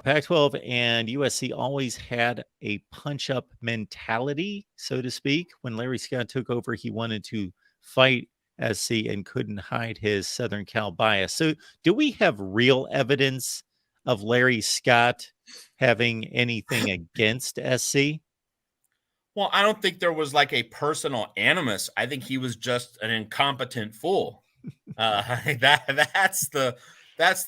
Pac-12 and USC always had a punch-up mentality, so to speak. When Larry Scott took over, he wanted to fight SC and couldn't hide his Southern Cal bias. So, do we have real evidence of Larry Scott having anything against SC? Well, I don't think there was like a personal animus. I think he was just an incompetent fool. That's the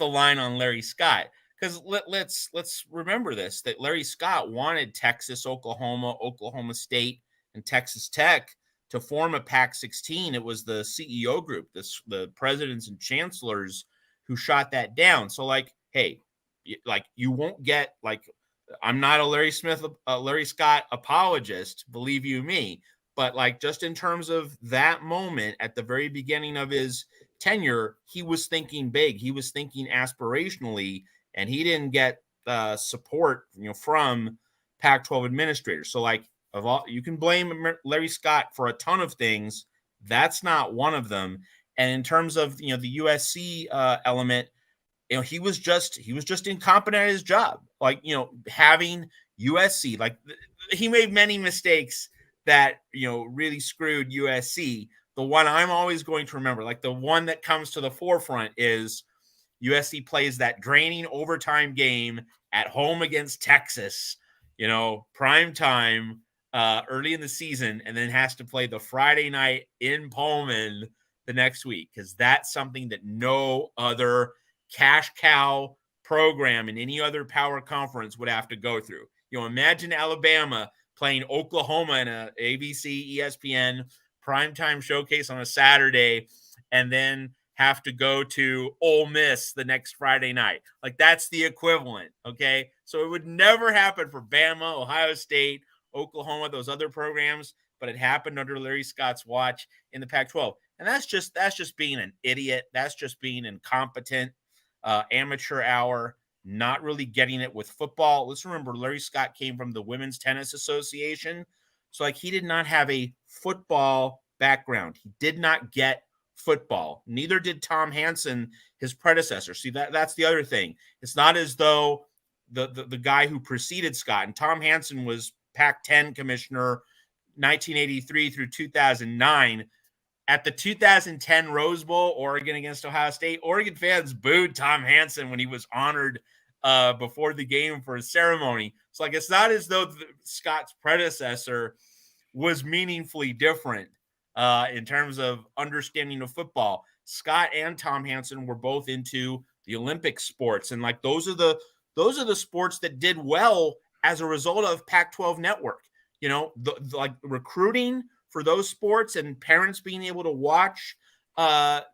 line on Larry Scott. Because let's remember this: that Larry Scott wanted Texas, Oklahoma, Oklahoma State, and Texas Tech to form a Pac-16. It was the CEO group, the presidents and chancellors who shot that down. So, like, hey, like you won't get like I'm not a Larry Scott apologist, believe you me, but like just in terms of that moment at the very beginning of his tenure, he was thinking big, he was thinking aspirationally, and he didn't get support, from Pac-12 administrators. So like of all, you can blame Larry Scott for a ton of things. That's not one of them. And in terms of the USC element, he was just incompetent at his job. Like, having USC, like he made many mistakes that, really screwed USC. The one I'm always going to remember, like the one that comes to the forefront, is USC plays that draining overtime game at home against Texas, prime time, early in the season, and then has to play the Friday night in Pullman the next week, because that's something that no other cash cow program in any other power conference would have to go through. Imagine Alabama playing Oklahoma in a ABC, ESPN primetime showcase on a Saturday, and then have to go to Ole Miss the next Friday night. Like, that's the equivalent, okay? So it would never happen for Bama, Ohio State, Oklahoma, those other programs, but it happened under Larry Scott's watch in the Pac-12. And that's just being an idiot. That's just being incompetent, amateur hour, not really getting it with football. Let's remember, Larry Scott came from the Women's Tennis Association. So, like, he did not have a football background. He did not get football. Neither did Tom Hansen, his predecessor. See, that's the other thing. It's not as though the guy who preceded Scott, and Tom Hansen was Pac-10 commissioner 1983 through 2009. At the 2010 Rose Bowl, Oregon against Ohio State, Oregon fans booed Tom Hansen when he was honored before the game for a ceremony. So, like, it's not as though Scott's predecessor was meaningfully different in terms of understanding of football. Scott and Tom Hansen were both into the Olympic sports, and like those are the sports that did well as a result of Pac-12 network. Like recruiting for those sports and parents being able to watch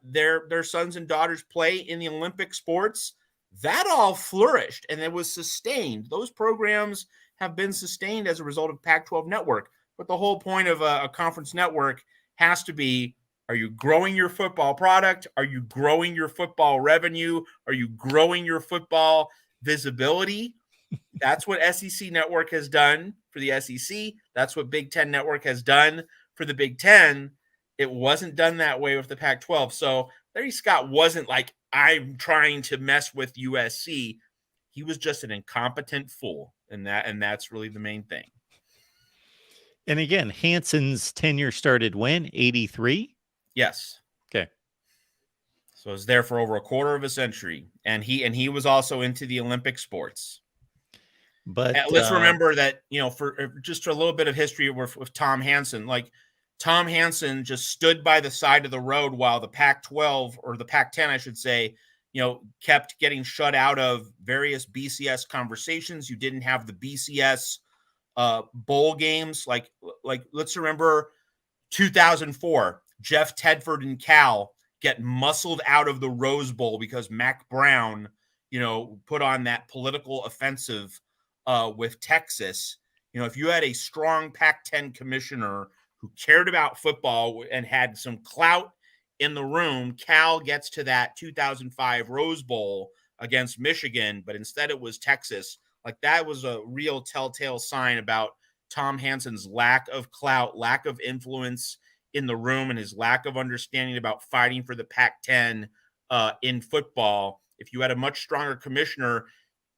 their sons and daughters play in the Olympic sports, that all flourished and it was sustained. Those programs have been sustained as a result of Pac-12 network. But the whole point of a conference network has to be, are you growing your football product? Are you growing your football revenue? Are you growing your football visibility? That's what SEC Network has done for the SEC. That's what Big Ten Network has done for the Big Ten. It wasn't done that way with the Pac-12. So Larry Scott wasn't like, I'm trying to mess with USC. He was just an incompetent fool, and that's really the main thing. And again, Hansen's tenure started when? 83? Yes. Okay. So it was there for over a quarter of a century, and he was also into the Olympic sports. But let's remember that, for just a little bit of history with Tom Hansen, like Tom Hansen just stood by the side of the road while the Pac-12, or the Pac-10, I should say, kept getting shut out of various BCS conversations. You didn't have the BCS bowl games. Like let's remember 2004, Jeff Tedford and Cal get muscled out of the Rose Bowl because Mac Brown, put on that political offensive with Texas. If you had a strong Pac-10 commissioner who cared about football and had some clout in the room, Cal gets to that 2005 Rose Bowl against Michigan, but instead it was Texas. Like, that was a real telltale sign about Tom Hansen's lack of clout, lack of influence in the room, and his lack of understanding about fighting for the Pac-10 in football. If you had a much stronger commissioner,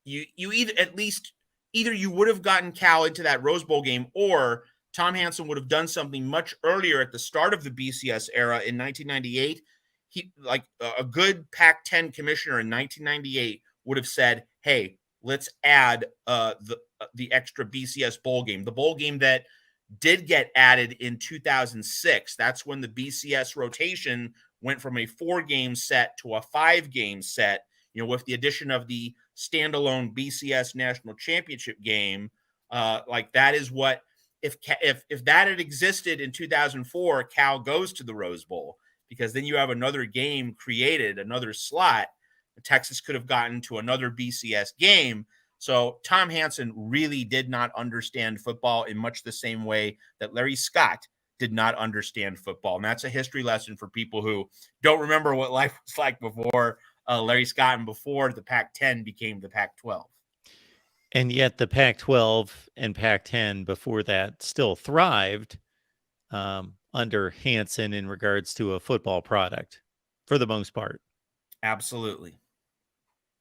you either at least either you would have gotten Cal into that Rose Bowl game, or Tom Hansen would have done something much earlier at the start of the BCS era in 1998. He, like a good Pac-10 commissioner in 1998, would have said, "Hey, let's add the extra BCS bowl game, the bowl game that did get added in 2006. That's when the BCS rotation went from a 4-game set to a 5-game set, with the addition of the standalone BCS national championship game. Like that is what, if that had existed in 2004, Cal goes to the Rose Bowl, because then you have another game created, another slot. Texas could have gotten to another BCS game. So Tom Hansen really did not understand football in much the same way that Larry Scott did not understand football. And that's a history lesson for people who don't remember what life was like before Larry Scott and before the Pac-10 became the Pac-12. And yet the Pac-12 and Pac-10 before that still thrived under Hansen in regards to a football product for the most part. Absolutely.